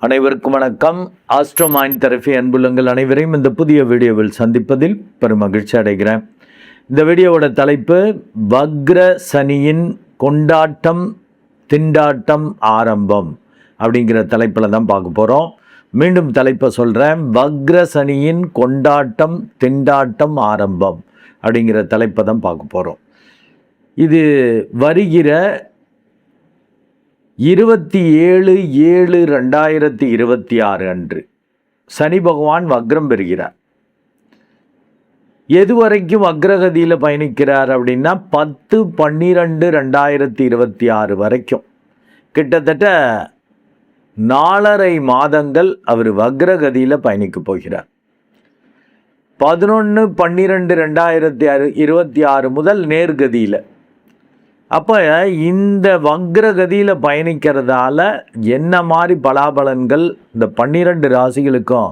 அனைவருக்கும் வணக்கம். Astro mind therapy அன்புள்ளங்கள் அனைவரையும் இந்த புதிய வீடியோவில் சந்திப்பதில் பெரும் மகிழ்ச்சி அடைகிறேன். இந்த வீடியோவோட தலைப்பு வக்ர சனியின் கொண்டாட்டம் திண்டாட்டம் ஆரம்பம் அப்படிங்கிற தலைப்பில் தான் பார்க்க போகிறோம். மீண்டும் தலைப்பை சொல்கிறேன். வக்ர சனியின் கொண்டாட்டம் திண்டாட்டம் ஆரம்பம் அப்படிங்கிற தலைப்பை தான் பார்க்க போகிறோம். இது வருகிற 27/7/2026 அன்று சனி பகவான் வக்ரம் பெறுகிறார். எதுவரைக்கும் வக்ரகதியில் பயணிக்கிறார் அப்படின்னா 10/12/2026 வரைக்கும், கிட்டத்தட்ட 4.5 மாதங்கள் அவர் வக்ரகதியில் பயணிக்க போகிறார். 11/12/2026 முதல் நேர்கதியில். அப்போ இந்த வக்ரகதியில் பயணிக்கிறதால என்ன மாதிரி பலாபலன்கள் இந்த 12 ராசிகளுக்கும்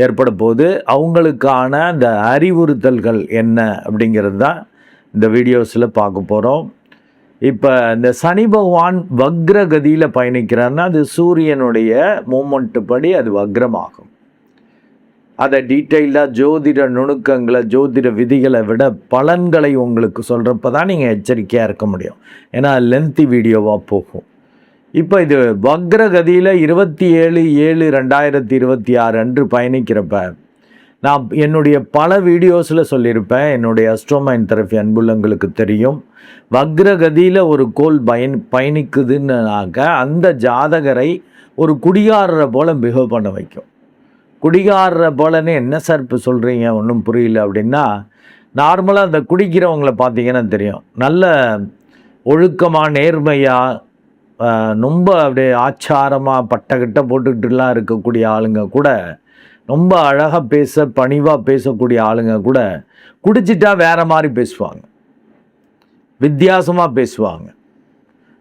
ஏற்பட போது, அவங்களுக்கான இந்த அறிவுறுத்தல்கள் என்ன அப்படிங்கிறது தான் இந்த வீடியோஸில் பார்க்க போகிறோம். இப்போ இந்த சனி பகவான் வக்ரகதியில் பயணிக்கிறாருன்னா அது சூரியனுடைய மூமெண்ட்டு படி அது வக்ரமாகும். அதை டீட்டெயிலாக ஜோதிட நுணுக்கங்களை ஜோதிட விதிகளை விட பலன்களை உங்களுக்கு சொல்கிறப்ப தான் நீங்கள் எச்சரிக்கையாக இருக்க முடியும். ஏன்னா லென்த்தி வீடியோவாக போகும். இப்போ இது வக்ரகதியில் 27/7/2026 அன்று பயணிக்கிறப்ப நான் என்னுடைய பல வீடியோஸில் சொல்லியிருப்பேன். என்னுடைய ஆஸ்ட்ரோ மைண்ட் தெரபி அன்புள்ளங்களுக்கு தெரியும். வக்ரகதியில் ஒரு கோள் பயணிக்குதுன்னாக்க அந்த ஜாதகரை ஒரு குடிகாரரை போல் பிஹேவ் பண்ண வைக்கும். குடிகாரர போலன்னு என்ன சார் இப்போ சொல்கிறீங்க, ஒன்றும் புரியல அப்படின்னா, நார்மலாக அந்த குடிக்கிறவங்கள பார்த்தீங்கன்னா தெரியும். நல்ல ஒழுக்கமாக நேர்மையாக ரொம்ப அப்படியே ஆச்சாரமாக பட்டக்கிட்ட போட்டுக்கிட்டுலாம் இருக்கக்கூடிய ஆளுங்க கூட, ரொம்ப அழகாக பணிவாக பேசக்கூடிய ஆளுங்க கூட குடிச்சிட்டா வேறு மாதிரி பேசுவாங்க, வித்தியாசமாக பேசுவாங்க.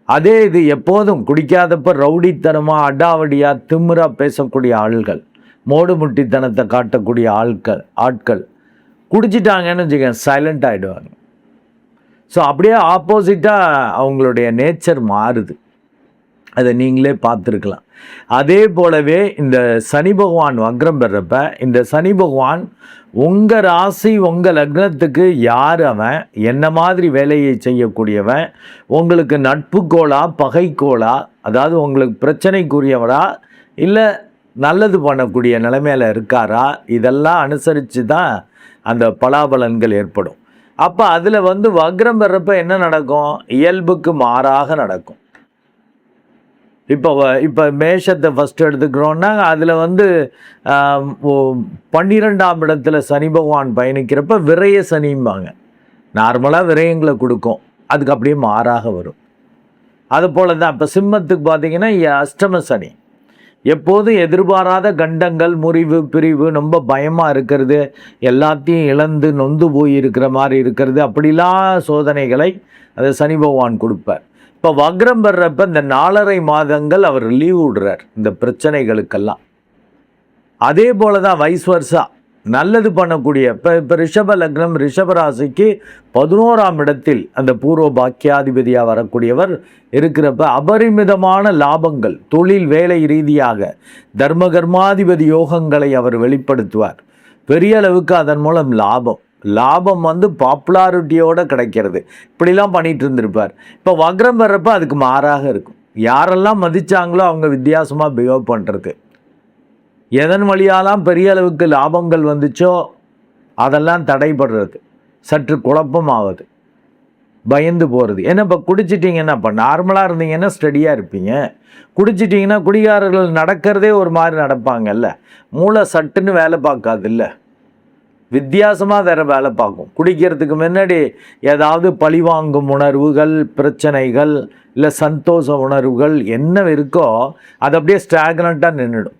அதே இது எப்போதும் குடிக்காதப்ப ரவுடித்தனமாக அடாவடியாக திமிராக பேசக்கூடிய ஆள்கள், மோடு முட்டித்தனத்தை காட்டக்கூடிய ஆட்கள் குடிச்சிட்டாங்கன்னு வச்சுக்க சைலண்ட் ஆகிடுவாங்க. ஸோ அப்படியே ஆப்போசிட்டாக அவங்களுடைய நேச்சர் மாறுது. அதை நீங்களே பார்த்துருக்கலாம். அதே போலவே இந்த சனி பகவான் வக்ரம் பெறப்ப, இந்த சனி பகவான் உங்கள் ராசி உங்கள் லக்னத்துக்கு யார், அவன் என்ன மாதிரி வேலையை செய்யக்கூடியவன், உங்களுக்கு நட்புக்கோளா பகைக்கோளா, அதாவது உங்களுக்கு பிரச்சனைக்குரியவரா இல்லை நல்லது பண்ணக்கூடிய நிலைமையில் இருக்காரா, இதெல்லாம் அனுசரித்து தான் அந்த பலாபலன்கள் ஏற்படும். அப்போ அதில் வக்ரம் பெறப்ப என்ன நடக்கும், இயல்புக்கு மாறாக நடக்கும். இப்போ மேஷத்தை ஃபஸ்ட்டு எடுத்துக்கிறோன்னா அதில் 12ஆம் இடத்துல சனி பகவான் பயணிக்கிறப்ப விரய சனிம்பாங்க. நார்மலாக விரயங்களை கொடுக்கும், அதுக்கு அப்படியே மாறாக வரும். அது போல தான் இப்போ சிம்மத்துக்கு பார்த்திங்கன்னா அஷ்டம சனி. எப்போதும் எதிர்பாராத கண்டங்கள், முறிவு, பிரிவு, ரொம்ப பயமாக இருக்கிறது, எல்லாத்தையும் இழந்து நொந்து போய் இருக்கிற மாதிரி இருக்கிறது, அப்படிலாம் சோதனைகளை அது சனி பகவான் கொடுப்பார். இப்போ வக்ரம் பெறப்ப இந்த 4.5 மாதங்கள் அவர் லீவ் விடுறார் இந்த பிரச்சனைகளுக்கெல்லாம். அதே போல தான் வைஸ் வர்சா நல்லது பண்ணக்கூடிய இப்போ ரிஷப லக்னம் ரிஷப ராசிக்கு 11ஆம் இடத்தில் அந்த பூர்வ பாக்கியாதிபதியாக வரக்கூடியவர் இருக்கிறப்ப அபரிமிதமான லாபங்கள், தொழில் வேலை ரீதியாக தர்மகர்மாதிபதி யோகங்களை அவர் வெளிப்படுத்துவார். பெரிய அளவுக்கு அதன் மூலம் லாபம் பாப்புலாரிட்டியோடு கிடைக்கிறது. இப்படிலாம் பண்ணிகிட்டு இருந்திருப்பார். இப்போ வக்ரம் வர்றப்ப அதுக்கு மாறாக இருக்கும். யாரெல்லாம் மதித்தாங்களோ அவங்க வித்தியாசமாக பிஹேவ் பண்ணுறது, எதன் வழியாலாம் பெரிய அளவுக்கு லாபங்கள் வந்துச்சோ அதெல்லாம் தடைபடுறது, சற்று குழப்பமாகுது, பயந்து போகிறது. ஏன்னா இப்போ குடிச்சிட்டிங்கன்னா, இப்போ நார்மலாக இருந்தீங்கன்னா ஸ்டடியாக இருப்பீங்க. குடிச்சிட்டிங்கன்னா குடிகாரர்கள் நடக்கிறதே ஒரு மாதிரி நடப்பாங்கல்ல, மூளை சட்டுன்னு வேலை பார்க்காதுல்ல, வித்தியாசமாக வேறு வேலை பார்க்கும். குடிக்கிறதுக்கு முன்னாடி ஏதாவது பழிவாங்கும் உணர்வுகள், பிரச்சனைகள், இல்லை சந்தோஷ உணர்வுகள் என்ன இருக்கோ அது அப்படியே ஸ்டாக்னண்ட்டாக நின்றுடும்.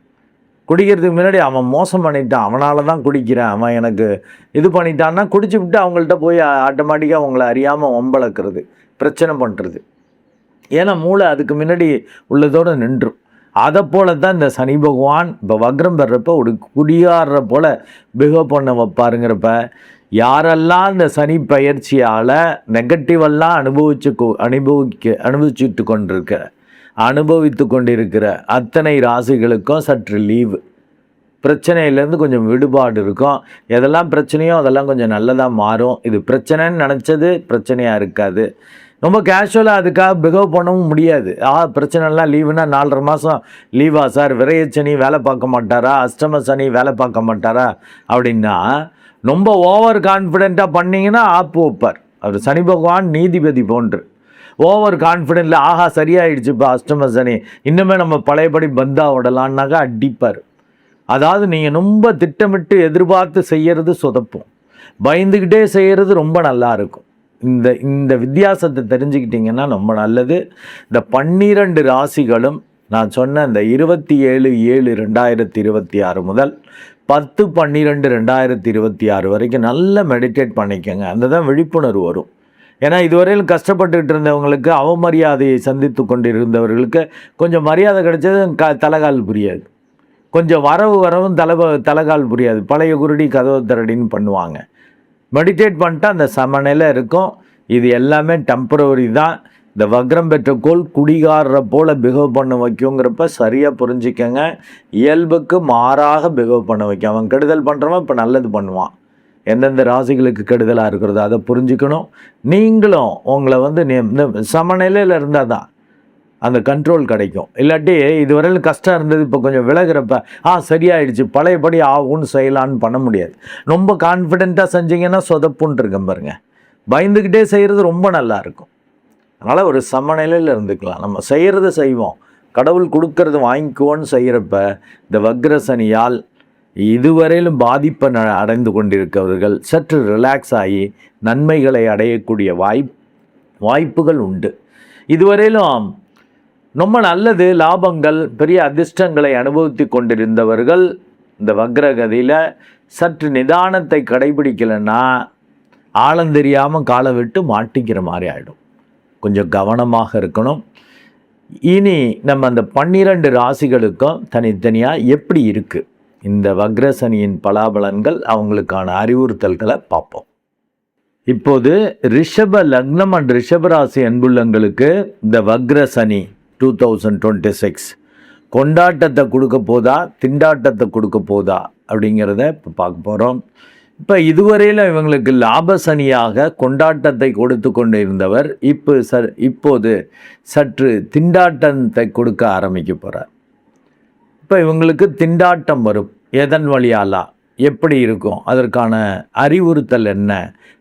குடிக்கிறதுக்கு முன்னாடி அவன் மோசம் பண்ணிட்டான், அவனால தான் குடிக்கிறேன், அவன் எனக்கு இது பண்ணிட்டான்னா குடிச்சு விட்டு அவங்கள்ட்ட போய் ஆட்டோமேட்டிக்காக அவங்கள அறியாமல் வம்பளக்கிறது, பிரச்சனை பண்ணுறது. ஏன்னா மூளை அதுக்கு முன்னாடி உள்ளதோடு நின்றும். அதை போல தான் இந்த சனி பகவான் இப்போ வக்ரம் பெறப்போ ஒரு குடியாடுற போல் பிஹேவ் பண்ண வைப்பாருங்கிறப்ப, யாரெல்லாம் இந்த சனி பயிற்சியால் நெகட்டிவெல்லாம் அனுபவிச்சுட்டு கொண்டிருக்க அனுபவித்து கொண்டிருக்கிற அத்தனை ராசிகளுக்கும் சற்று லீவு, பிரச்சனையிலேருந்து கொஞ்சம் விடுபாடு இருக்கும். எதெல்லாம் பிரச்சனையோ அதெல்லாம் கொஞ்சம் நல்லதாக மாறும். இது பிரச்சனைன்னு நினச்சது பிரச்சனையாக இருக்காது. ரொம்ப கேஷுவலாக அதுக்காக பிஹேவ் பண்ணவும் முடியாது. பிரச்சனைலாம் லீவுனா 4.5 மாதம் லீவா சார், விரையச்சனி வேலை பார்க்க மாட்டாரா, அஷ்டம சனி வேலை பார்க்க மாட்டாரா அப்படின்னா ரொம்ப ஓவர் கான்ஃபிடெண்ட்டாக பண்ணிங்கன்னா ஆப்பு வைப்பார். அவர் சனி பகவான் நீதிபதி போன்று. ஓவர் கான்ஃபிடென்ட்டில் சரியாயிடுச்சு இப்போ அஷ்டம சனி, இன்னுமே நம்ம பழையபடி பந்தா விடலான்னாக்கா அடிப்பார். அதாவது நீங்கள் ரொம்ப திட்டமிட்டு எதிர்பார்த்து செய்கிறது சொதப்பும், பயந்துக்கிட்டே செய்கிறது ரொம்ப நல்லா இருக்கும். இந்த வித்தியாசத்தை தெரிஞ்சுக்கிட்டிங்கன்னா ரொம்ப நல்லது. இந்த 12 ராசிகளும் நான் சொன்ன இந்த 27/7/2026 முதல் 10/12/2026 வரைக்கும் நல்லா மெடிடேட் பண்ணிக்கோங்க. அந்த தான் விழிப்புணர்வு வரும். ஏன்னா இதுவரையில் கஷ்டப்பட்டுக்கிட்டு இருந்தவங்களுக்கு, அவமரியாதையை சந்தித்து கொண்டிருந்தவர்களுக்கு கொஞ்சம் மரியாதை கிடைச்சது தலைகால் புரியாது. கொஞ்சம் வரவும் தலைகால் புரியாது. பழைய குருடி கதவு திரடின்னு பண்ணுவாங்க. மெடிடேட் பண்ணிட்டா அந்த சமநிலை இருக்கும். இது எல்லாமே டெம்பரவரி தான். இந்த வக்ரம் பெற்ற கோள் குடிகாரரை போல் பிஹேவ் பண்ண வைக்குங்கிறப்ப சரியாக புரிஞ்சுக்கங்க. இயல்புக்கு மாறாக பிஹேவ் பண்ண வைக்கும். அவன் கெடுதல் பண்ணுறவன் இப்போ நல்லது பண்ணுவான். எந்தெந்த ராசிகளுக்கு கெடுதலாக இருக்கிறதோ அதை புரிஞ்சுக்கணும். நீங்களும் உங்களை இந்த சமநிலையில் இருந்தால் தான் அந்த கண்ட்ரோல் கிடைக்கும். இல்லாட்டி இதுவரையில் கஷ்டம் இருந்தது இப்போ கொஞ்சம் விலகிறப்ப சரியாயிடுச்சு பழையபடி ஆகும்னு செய்யலான்னு பண்ண முடியாது. ரொம்ப கான்ஃபிடெண்ட்டாக செஞ்சிங்கன்னா சொதப்புன்னு இருக்கேன் பாருங்க. பயந்துக்கிட்டே செய்கிறது ரொம்ப நல்லா இருக்கும். அதனால் ஒரு சமநிலையில் இருந்துக்கலாம். நம்ம செய்கிறத செய்வோம், கடவுள் கொடுக்கறது வாங்கிக்குவோன்னு செய்கிறப்ப இந்த வக்ரசனியால் இதுவரையிலும் பாதிப்பை அடைந்து கொண்டிருக்கிறவர்கள் சற்று ரிலாக்ஸ் ஆகி நன்மைகளை அடையக்கூடிய வாய்ப்புகள் உண்டு. இதுவரையிலும் ரொம்ப நல்லது, லாபங்கள், பெரிய அதிர்ஷ்டங்களை அனுபவித்து கொண்டிருந்தவர்கள் இந்த வக்ரகதியில் சற்று நிதானத்தை கடைபிடிக்கலைன்னா ஆழந்தெரியாமல் காலை விட்டு மாட்டிக்கிற மாதிரி ஆகிடும். கொஞ்சம் கவனமாக இருக்கணும். இனி நம்ம அந்த 12 ராசிகளுக்கும் தனித்தனியாக எப்படி இருக்குது இந்த வக்ரசனியின் பலாபலன்கள், அவங்களுக்கான அறிவுறுத்தல்களை பார்ப்போம். இப்போது ரிஷப லக்னம் அண்ட் ரிஷபராசி அன்புள்ளங்களுக்கு இந்த வக்ரசனி 2026 கொண்டாட்டத்தை கொடுக்க போதா, திண்டாட்டத்தை கொடுக்க போதா அப்படிங்கிறத இப்போ பார்க்க போகிறோம். இப்போ இதுவரையில் இவங்களுக்கு லாபசனியாக கொண்டாட்டத்தை கொடுத்து கொண்டு இருந்தவர் இப்போது சற்று திண்டாட்டத்தை கொடுக்க ஆரம்பிக்க போகிறார். இப்போ இவங்களுக்கு திண்டாட்டம் வரும். எதன் வழியாலா, எப்படி இருக்கும், அதற்கான அறிவுறுத்தல் என்ன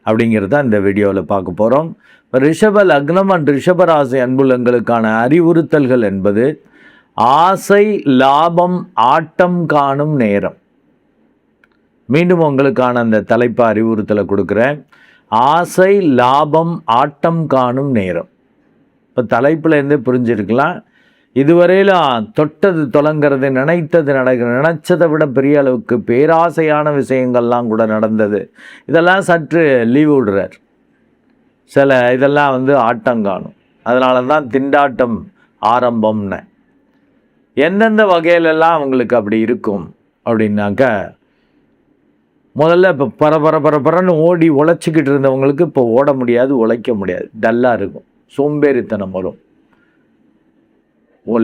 அப்படிங்கிறத இந்த வீடியோவில் பார்க்க போகிறோம். ரிஷப லக்னம் அண்ட் ரிஷபராசி அன்புள்ளங்களுக்கான அறிவுறுத்தல்கள் என்பது ஆசை, லாபம், ஆட்டம் காணும் நேரம். மீண்டும் உங்களுக்கான அந்த தலைப்பு அறிவுறுத்தலை கொடுக்குறேன். ஆசை, லாபம், ஆட்டம் காணும் நேரம். இப்போ தலைப்பில் இருந்தே புரிஞ்சிருக்கலாம். இதுவரையிலும் தொட்டது தொடங்கிறது, நினைச்சதை விட பெரிய அளவுக்கு பேராசையான விஷயங்கள்லாம் கூட நடந்தது. இதெல்லாம் சற்று லீவ் விடுறார். சில இதெல்லாம் ஆட்டம் காணும். அதனால தான் திண்டாட்டம் ஆரம்பம்னு. எந்தெந்த வகையிலெல்லாம் அவங்களுக்கு அப்படி இருக்கும் அப்படின்னாக்க, முதல்ல இப்போ பரபரன்னு ஓடி உழைச்சிக்கிட்டு இருந்தவங்களுக்கு இப்போ ஓட முடியாது, உழைக்க முடியாது, டல்லாக இருக்கும், சோம்பேறித்தனம் வரும்.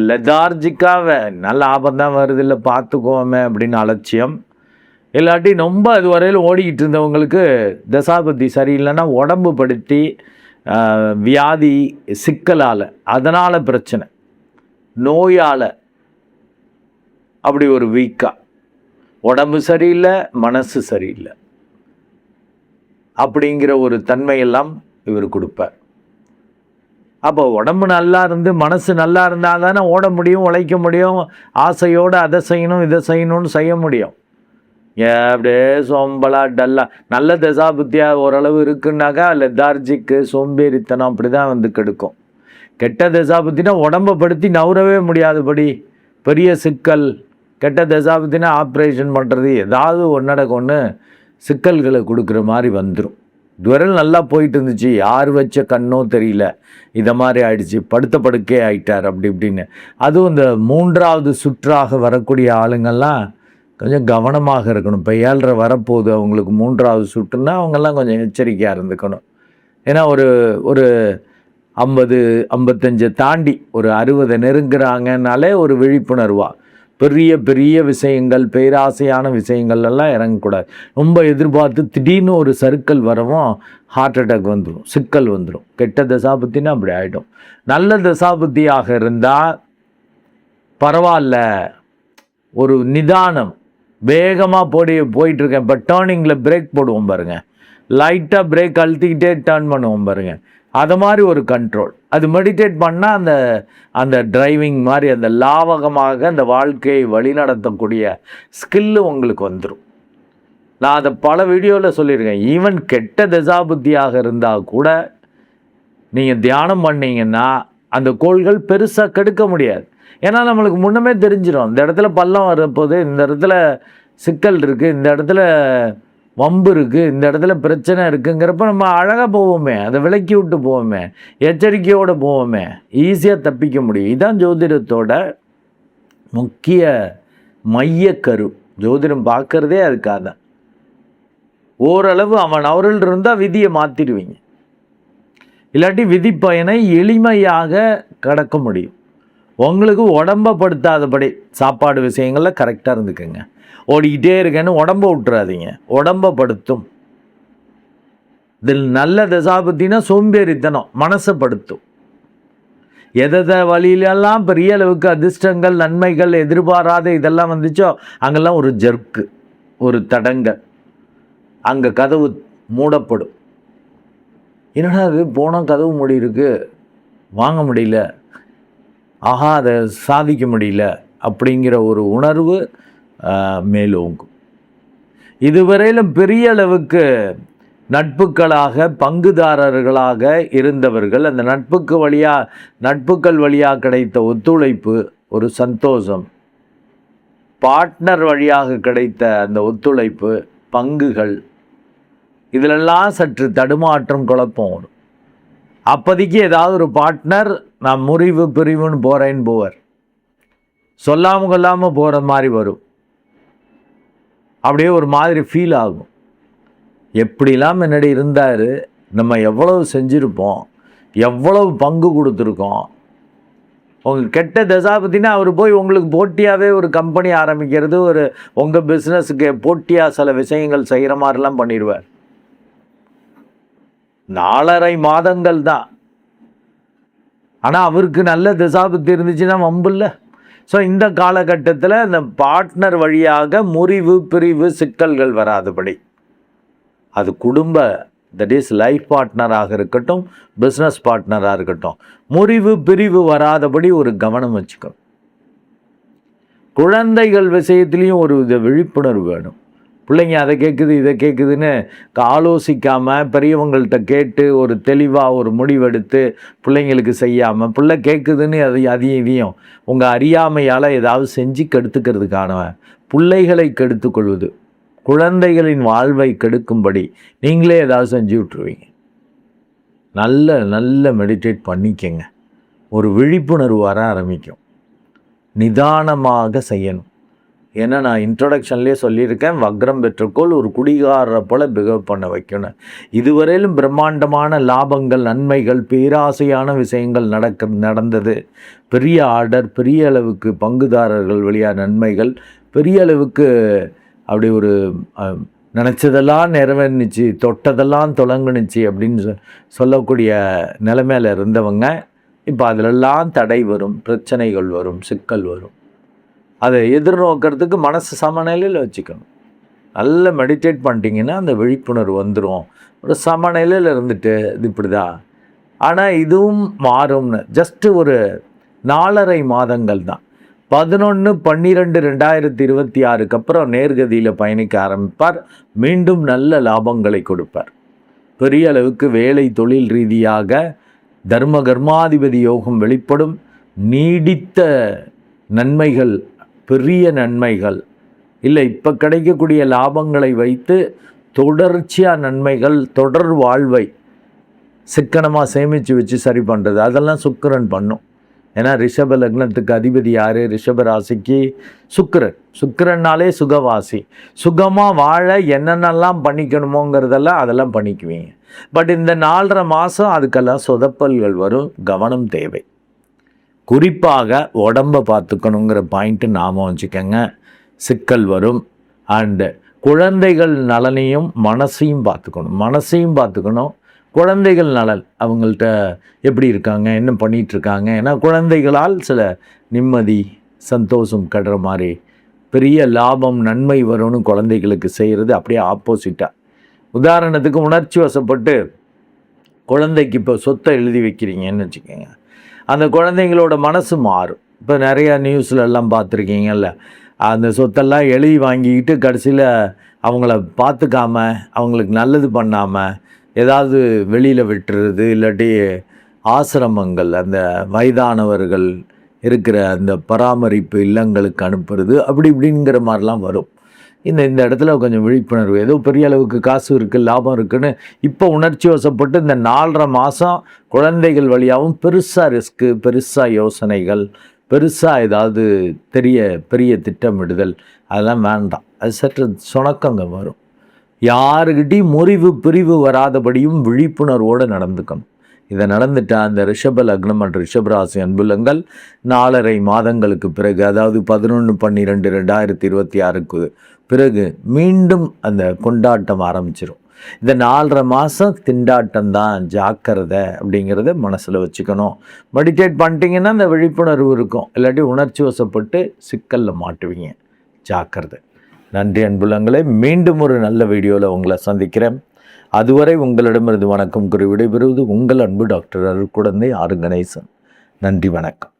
லெதார்ஜிக்காக நல்ல ஆபம் தான் வருது, இல்லை பார்த்துக்குவோமே அப்படின்னு அலட்சியம். இல்லாட்டி ரொம்ப அது வரையில் ஓடிக்கிட்டு இருந்தவங்களுக்கு தசாபதி சரியில்லைன்னா உடம்பு படுத்தி வியாதி சிக்கலால், அதனால் பிரச்சனை, நோயால் அப்படி ஒரு வீக்காக, உடம்பு சரியில்லை, மனசு சரியில்லை அப்படிங்கிற ஒரு தன்மையெல்லாம் இவர் கொடுப்பார். அப்போ உடம்பு நல்லா இருந்து மனசு நல்லா இருந்தால் தானே ஓட முடியும், உழைக்க முடியும், ஆசையோடு அதை செய்யணும் இதை செய்யணும்னு செய்ய முடியும். அப்படியே சோம்பலா டல்லா, நல்ல தசாபுத்தியாக ஓரளவு இருக்குன்னாக்கா லெதார்ஜிக்கு, சோம்பேறித்தனம் அப்படி தான் கெடுக்கும். கெட்ட தசாபுத்தினா உடம்பை படுத்தி நவுறவே முடியாதபடி பெரிய சிக்கல். கெட்ட தசாபுத்தினா ஆப்ரேஷன் பண்ணுறது, ஏதாவது ஒன்று சிக்கல்களை கொடுக்குற மாதிரி வந்துடும். இதுவரையில் நல்லா போயிட்டு இருந்துச்சு, யார் வச்ச கண்ணோ தெரியல, இதை மாதிரி ஆயிடுச்சு, படுத்த படுக்கே ஆயிட்டார் அப்படி இப்படின்னு. அதுவும் இந்த 3வது சுற்றாக வரக்கூடிய ஆளுங்கள்லாம் கொஞ்சம் கவனமாக இருக்கணும். இப்போ 7.5 வரப்போகுது அவங்களுக்கு 3வது சுற்றுன்னா அவங்கெல்லாம் கொஞ்சம் எச்சரிக்கையாக இருந்துக்கணும். ஏன்னா ஒரு 50 55 தாண்டி ஒரு 60 நெருங்குறாங்கனாலே ஒரு விழிப்புணர்வா பெரிய பெரிய விஷயங்கள், பேராசையான விஷயங்கள் எல்லாம் இறங்கக்கூடாது. ரொம்ப எதிர்பார்த்து திடீர்னு ஒரு சர்க்கிள் வரவும் ஹார்ட் அட்டாக் வந்துடும், சிக்கல் வந்துடும். கெட்ட தசாபுத்தின்னா அப்படி ஆகிடும். நல்ல தசாபுத்தியாக இருந்தால் பரவாயில்ல, ஒரு நிதானம், வேகமாக போயிட்டுருக்கேன். இப்போ டேர்னிங்கில் பிரேக் போடுவோம் பாருங்கள், லைட்டாக பிரேக் அழுத்திக்கிட்டே டேர்ன் பண்ணுவோம் பாருங்கள், அது மாதிரி ஒரு கண்ட்ரோல். அது மெடிடேட் பண்ணால் அந்த அந்த டிரைவிங் மாதிரி அந்த லாவகமாக அந்த வாழ்க்கையை வழிநடத்தக்கூடிய ஸ்கில்லு உங்களுக்கு வந்துடும். நான் அதை பல வீடியோவில் சொல்லியிருக்கேன். ஈவன் கெட்ட தசாபுத்தியாக இருந்தால் கூட நீங்கள் தியானம் பண்ணிங்கன்னா அந்த கோள்கள் பெருசாக கெடுக்க முடியாது. ஏன்னா நம்மளுக்கு முன்னமே தெரிஞ்சிடும், இந்த இடத்துல பள்ளம் வரப்போது, இந்த இடத்துல சிக்கல் இருக்குது, இந்த இடத்துல வம்பு இருக்குது, இந்த இடத்துல பிரச்சனை இருக்குங்கிறப்ப நம்ம அழகாக போவோமே, அதை விலக்கி விட்டு போவோமே, எச்சரிக்கையோடு போவோமே, ஈஸியாக தப்பிக்க முடியும். இதுதான் ஜோதிடத்தோட முக்கிய மையக்கரு. ஜோதிடம் பார்க்குறதே அதுக்காக தான். ஓரளவு அவர்கள் இருந்தால் விதியை மாற்றிடுவீங்க, இல்லாட்டி விதி பயனை எளிமையாக கடக்க முடியும். உங்களுக்கு உடம்பப்படுத்தாதபடி சாப்பாடு விஷயங்களில் கரெக்டாக இருந்துக்குங்க. ஓடிக்கிட்டே இருக்கேன்னு உடம்ப விட்டுறாதீங்க, உடம்பப்படுத்தும். இதில் நல்ல தசாபத்தினா சோம்பேறித்தனம் மனசைப்படுத்தும். எதை வழியிலெல்லாம் பெரிய அளவுக்கு அதிர்ஷ்டங்கள், நன்மைகள், எதிர்பாராத இதெல்லாம் வந்துச்சோ அங்கெல்லாம் ஒரு ஜர்க்கு, ஒரு தடங்கல், அங்கே கதவு மூடப்படும். என்னடா அது போனால் கதவு மூடி இருக்கு, வாங்க முடியல, ஆஹா அதை சாதிக்க முடியல அப்படிங்கிற ஒரு உணர்வு மேலோங்கும். இதுவரையிலும் பெரிய அளவுக்கு நட்புகளாக பங்குதாரர்களாக இருந்தவர்கள், அந்த நட்புகள் வழியாக கிடைத்த ஒத்துழைப்பு, ஒரு சந்தோஷம், பார்ட்னர் வழியாக கிடைத்த அந்த ஒத்துழைப்பு, பங்குகள், இதிலெல்லாம் சற்று தடுமாற்றம், குழப்பம் வரும். அப்போதைக்கு ஏதாவது ஒரு பார்ட்னர் நான் முறிவு பிரிவுன்னு போகிறேன்னு போவார், சொல்லாமல் கொள்ளாமல் போகிற மாதிரி வரும். அப்படியே ஒரு மாதிரி ஃபீல் ஆகும். எப்படிலாம் முன்னாடி இருந்தார், நம்ம எவ்வளவு செஞ்சுருப்போம், எவ்வளவு பங்கு கொடுத்துருக்கோம். உங்கள் கெட்ட தசாபத்தினா அவர் போய் உங்களுக்கு போட்டியாகவே ஒரு கம்பெனி ஆரம்பிக்கிறது, ஒரு உங்கள் பிஸ்னஸுக்கு போட்டியாக சில விஷயங்கள் செய்கிற மாதிரிலாம் பண்ணிடுவார். 4.5 மாதங்கள் தான். ஆனால் அவருக்கு நல்ல தசாபத்தி இருந்துச்சுன்னா வம்பில்லை. ஸோ இந்த காலகட்டத்தில் இந்த பார்ட்னர் வழியாக முறிவு பிரிவு சிக்கல்கள் வராதபடி, அது குடும்ப, தட் இஸ் லைஃப் பார்ட்னராக இருக்கட்டும், பிஸ்னஸ் பார்ட்னராக இருக்கட்டும், முறிவு பிரிவு வராதபடி ஒரு கவனம் வச்சுக்கணும். குழந்தைகள் விஷயத்துலேயும் ஒரு விழிப்புணர்வு வேணும். பிள்ளைங்க அதை கேட்குது இதை கேட்குதுன்னு ஆலோசிக்காமல் பெரியவங்கள்ட்ட கேட்டு ஒரு தெளிவாக ஒரு முடிவெடுத்து பிள்ளைங்களுக்கு செய்யாமல், பிள்ளை கேட்குதுன்னு அதையும் இதையும் உங்கள் அறியாமையால் ஏதாவது செஞ்சு கெடுத்துக்கிறதுக்கான பிள்ளைகளை கெடுத்துக்கொள்வது, குழந்தைகளின் வாழ்வை கெடுக்கும்படி நீங்களே ஏதாவது செஞ்சு விட்டுருவீங்க. நல்ல மெடிடேட் பண்ணிக்கங்க, ஒரு விழிப்புணர்வு வர ஆரம்பிக்கும். நிதானமாக செய்யணும். ஏன்னா நான் இன்ட்ரொடக்ஷன்லேயே சொல்லியிருக்கேன், வக்ரம் பெற்றக்கோள் ஒரு குடிகாரரை போல் பிஹேவ் பண்ண வைக்கணும். இதுவரையிலும் பிரம்மாண்டமான லாபங்கள், நன்மைகள், பேராசையான விஷயங்கள் நடந்தது. பெரிய ஆர்டர், பெரிய அளவுக்கு பங்குதாரர்கள் வழியாக நன்மைகள், பெரிய அளவுக்கு அப்படி ஒரு நினச்சதெல்லாம் நிறைவேறிச்சு, தொட்டதெல்லாம் தொடங்குனுச்சு அப்படின்னு சொல்லக்கூடிய நிலைமையில் இருந்தவங்க இப்போ அதிலெல்லாம் தடை வரும், பிரச்சனைகள் வரும், சிக்கல் வரும். அதை எதிர்நோக்கிறதுக்கு மனசு சமநிலையில் வச்சுக்கணும். நல்ல மெடிடேட் பண்ணிட்டீங்கன்னா அந்த விழிப்புணர்வு வந்துடும். ஒரு சமநிலையில் இருந்துட்டு இது இப்படி தான். ஆனால் இதுவும் மாறும்னு ஜஸ்ட்டு ஒரு 4.5 மாதங்கள் தான். 11/12/2026 அப்புறம் நேர்கதியில் பயணிக்க ஆரம்பிப்பார். மீண்டும் நல்ல லாபங்களை கொடுப்பார். பெரிய அளவுக்கு வேலை தொழில் ரீதியாக தர்ம கர்மாதிபதி யோகம் வெளிப்படும். நீடித்த நன்மைகள், பெரிய நன்மைகள் இல்லை, இப்போ கிடைக்கக்கூடிய லாபங்களை வைத்து தொடர்ச்சியாக நன்மைகள், தொடர் வாழ்வை சிக்கனமாக சேமித்து வச்சு சரி பண்ணுறது, அதெல்லாம் சுக்கிரன் பண்ணும். ஏன்னா ரிஷப லக்னத்துக்கு அதிபதி யார்? ரிஷப ராசிக்கு சுக்கிரன். சுக்கிரன்னாலே சுகவாசி. சுகமாக வாழ என்னென்னலாம் பண்ணிக்கணுமோங்கிறதெல்லாம் அதெல்லாம் பண்ணிக்குவீங்க. பட் இந்த 4.5 மாதம் அதுக்கெல்லாம் சொதப்பல்கள் வரும், கவனம் தேவை. குறிப்பாக உடம்பை பார்த்துக்கணுங்கிற பாயிண்ட்டு ஞாபகம் வச்சுக்கோங்க. சிக்கல் வரும். அண்டு குழந்தைகள் நலனையும் மனசையும் பார்த்துக்கணும். குழந்தைகள் நலன் அவங்கள்ட்ட எப்படி இருக்காங்க, என்ன பண்ணிகிட்ருக்காங்க. ஏன்னா குழந்தைகளால் சில நிம்மதி சந்தோஷம் கடுற மாதிரி பெரிய லாபம் நன்மை வரும்னு குழந்தைகளுக்கு செய்கிறது அப்படியே ஆப்போசிட்டாக. உதாரணத்துக்கு உணர்ச்சி வசப்பட்டு குழந்தைக்கு இப்போ சொத்தை எழுதி வைக்கிறீங்கன்னு வச்சுக்கோங்க, அந்த குழந்தைங்களோட மனசு மாறும். இப்போ நிறையா நியூஸ்லெல்லாம் பார்த்துருக்கீங்கல்ல, அந்த சொத்தெல்லாம் எழுதி வாங்கிக்கிட்டு கடைசியில் அவங்கள பார்த்துக்காம அவங்களுக்கு நல்லது பண்ணாமல் ஏதாவது வெளியில் விட்டுறது, இல்லாட்டி ஆசிரமங்கள் அந்த வயதானவர்கள் இருக்கிற அந்த பராமரிப்பு இல்லங்களுக்கு அனுப்புறது, அப்படி இப்படிங்கிற மாதிரிலாம் வரும். இந்த இடத்துல கொஞ்சம் விழிப்புணர்வு, ஏதோ பெரிய அளவுக்கு காசு இருக்குது பெருசாக இருக்குன்னு இப்போ உணர்ச்சி வசப்பட்டு இந்த 4.5 மாதம் குழந்தைகள் வழியாகவும் பெருசாக ரிஸ்க்கு, பெருசாக யோசனைகள், பெருசாக ஏதாவது பெரிய திட்டமிடுதல் அதெல்லாம் வேண்டாம். அது சற்று சுணக்கங்க வரும். யாருக்கிட்டையும் முறிவு பிரிவு வராதபடியும் விழிப்புணர்வோடு நடந்துக்கணும். இதை நடந்துட்டால் அந்த ரிஷப லக்னம் மற்றும் ரிஷபராசி அன்புலங்கள் 4.5 மாதங்களுக்கு பிறகு, அதாவது 11/12/2026க்கு பிறகு மீண்டும் அந்த கொண்டாட்டம் ஆரம்பிச்சிடும். இந்த 4.5 மாதம் திண்டாட்டம் தான், ஜாக்கிரதை அப்படிங்கிறத மனசில் வச்சுக்கணும். மெடிடேட் பண்ணிட்டீங்கன்னா அந்த விழிப்புணர்வு இருக்கும், இல்லாட்டி உணர்ச்சி வசப்பட்டு சிக்கலில் மாட்டுவீங்க. ஜாக்கிரதை. நன்றி அன்புலங்களே. மீண்டும் ஒரு நல்ல வீடியோவில் உங்களை சந்திக்கிறேன். அதுவரை உங்களிடமிருந்து வணக்கம் கூறி விடைபெறுவது உங்கள் அன்பு டாக்டர் அருட்குழந்தை ஆர். கணேசன். நன்றி, வணக்கம்.